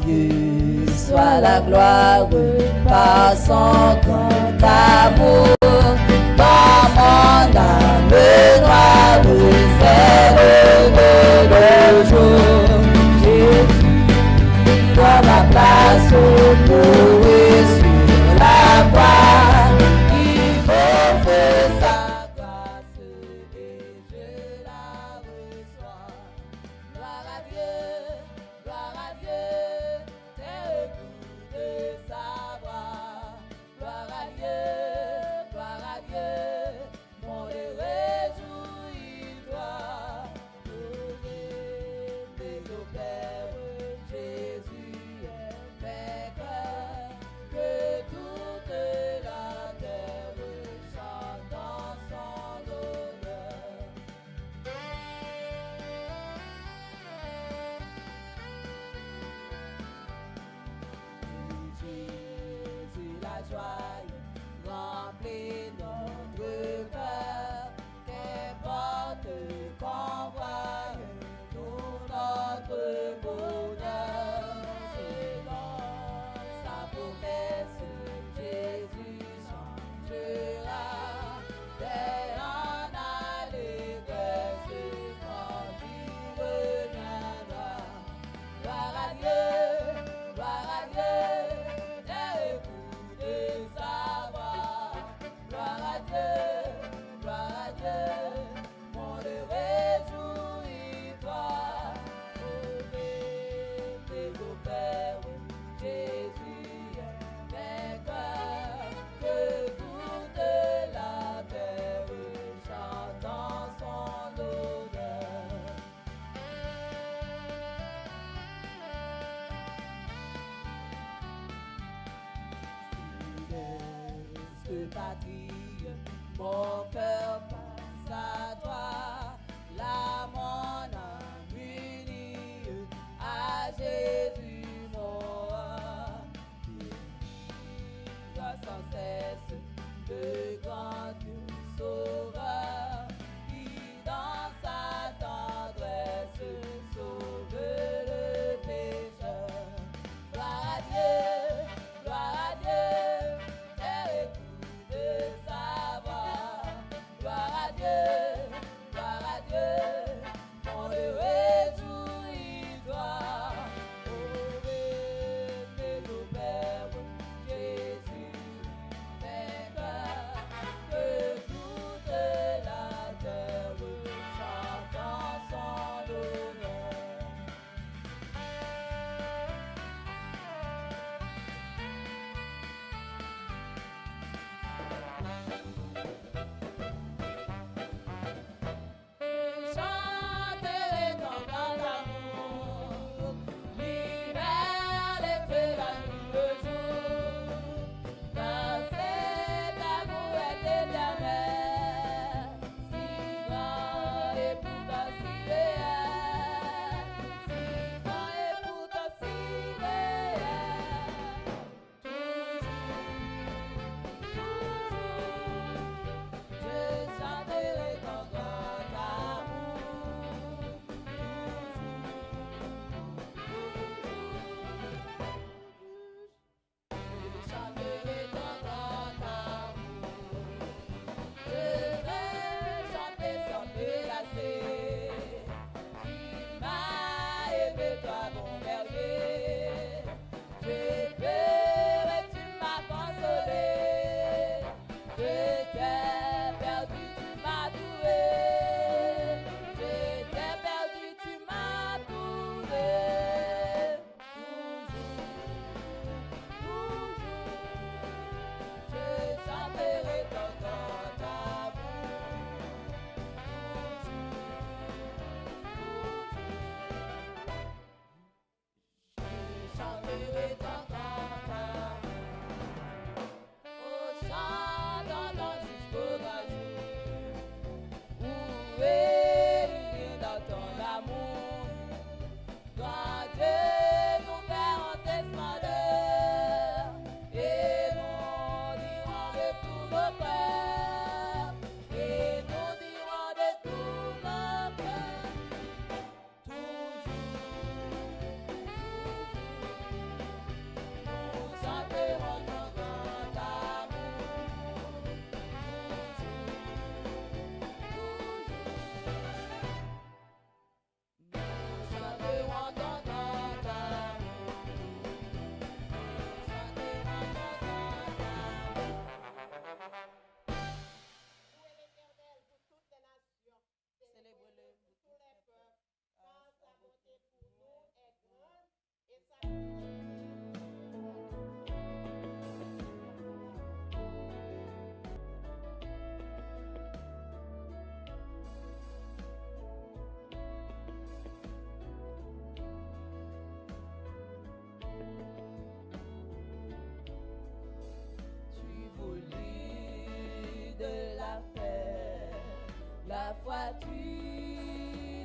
Dieu soit la gloire par son grand amour. Dans mon âme noire, c'est le jour. Jésus doit ma place pour sur la croix. Il m'offre sa grâce et je la reçois. Gloire à Dieu, t'es tout de savoir. Gloire à Dieu, mon réjouis-toi. Louez au Père, Jésus est vainqueur, que toute la terre chante dans son honneur. Jésus, la joie remplit notre cœur, qu'importe qu'on voie, tout notre bonheur. Selon sa promesse, Jésus changera, dès en allégresse quand il reviendra. Gloire à Dieu, t'es tout de savoir. Gloire à Dieu, mon réjouis-toi. Louez au Père, Jésus est vainqueur, que toute la terre chante dans son honneur. Céleste patrie, mon cœur passe à toi, là mon âme unie à Jésus mon roi. Bénis-toi sans cesse le grand Dieu sauveur, qui dans sa tendresse sauve le pécheur. Gloire à Dieu, t'es tout de savoir.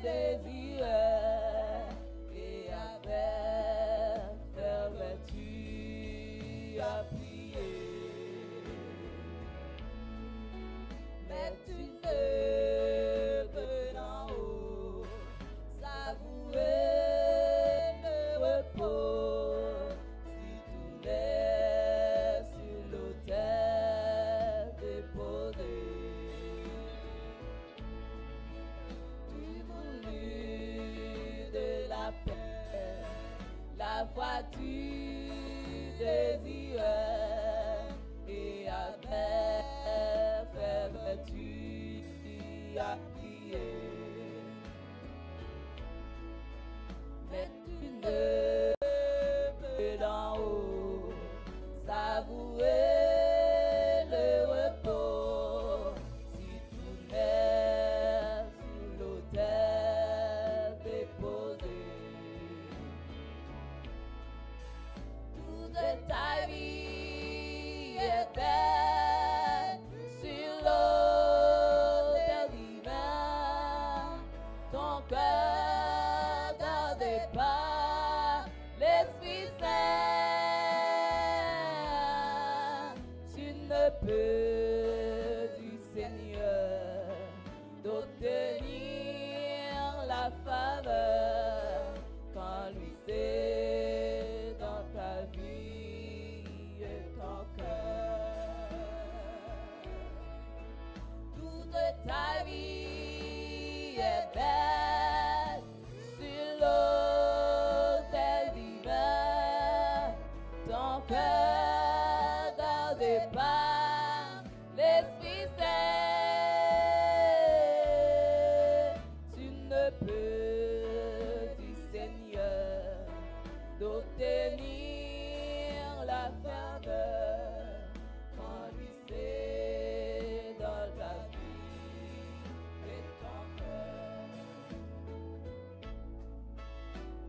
désirais et avec ferveur tu as prié. Mais tu ne peux d'en haut savourer le repos si tout est sur l'autel déposé. Tu voulus de la paix, la foi tu désirais et avec ferveur tu as prié. Mais tu ne peux d'en haut savourer le repos si tout est sur l'autel déposé. Toute ta vie est belle sur l'autel divin. Ton cœur gardé par l'Esprit Saint. Tu ne peux du Seigneur d'obtenir la faveur quand lui c'est dans ta vie et ton cœur. Toute ta vie est belle sur l'autel divin. Ton cœur gardé par l'Esprit Saint. Tu ne peux du Seigneur d'obtenir la faveur quand lui c'est dans ta vie et ton cœur.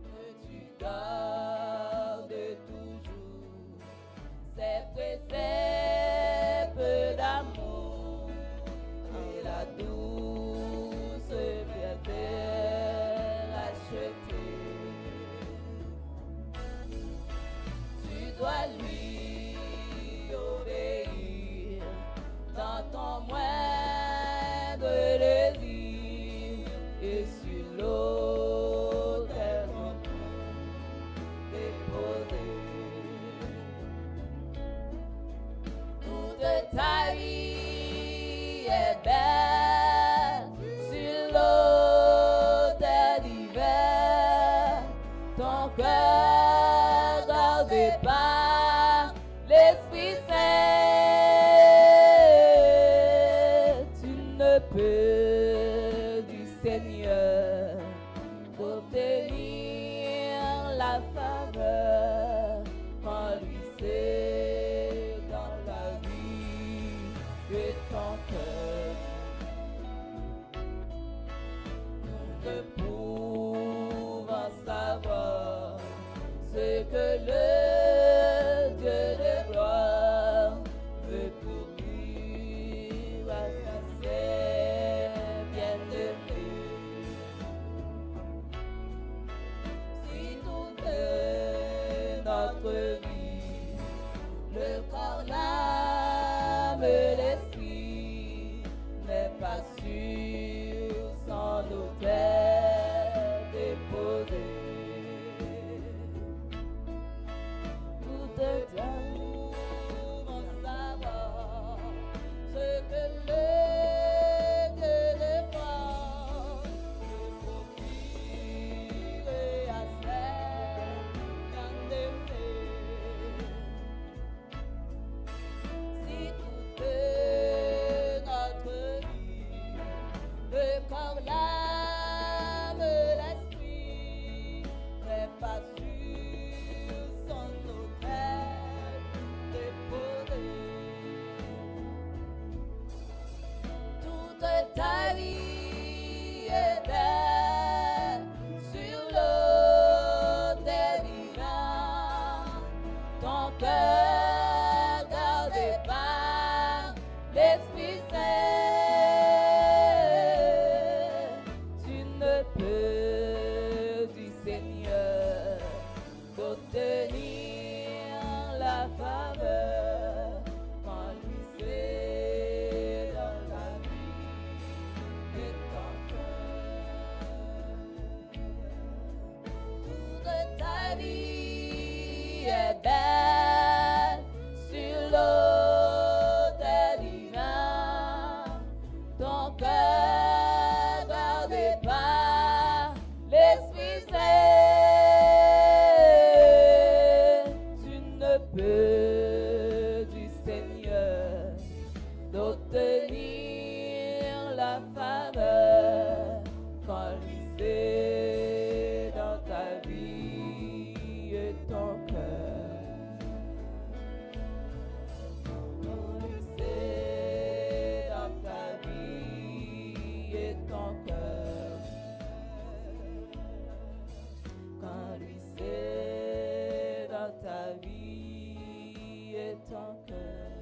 Que tu gardes toujours ces préceptes d'amour et la douce fierté rachetée. Tu dois lui obéir dans ton moindre désir et sur l'autel ton cou déposé. Toute ta vie est belle sur l'autel divin. Ton cœur gardé par l'Esprit Saint. Tu ne peux du Seigneur d'obtenir la faveur quand lui c'est dans la vie et ton cœur. Nous ne pouvons savoir ce que le Dieu de gloire veut pour lui à ses bien-aimés. Si toute notre vie, le corps, l'âme et l'esprit n'est pas sur son autel déposé. vie est belle sur l'autel divin. Ton cœur gardé par l'Esprit Saint, tu ne peux du Seigneur d'obtenir la faveur quand lui c'est dans ta vie et ton cœur. Quand lui c'est dans ta vie et ton cœur. Quand lui c'est dans ta vie et ton cœur.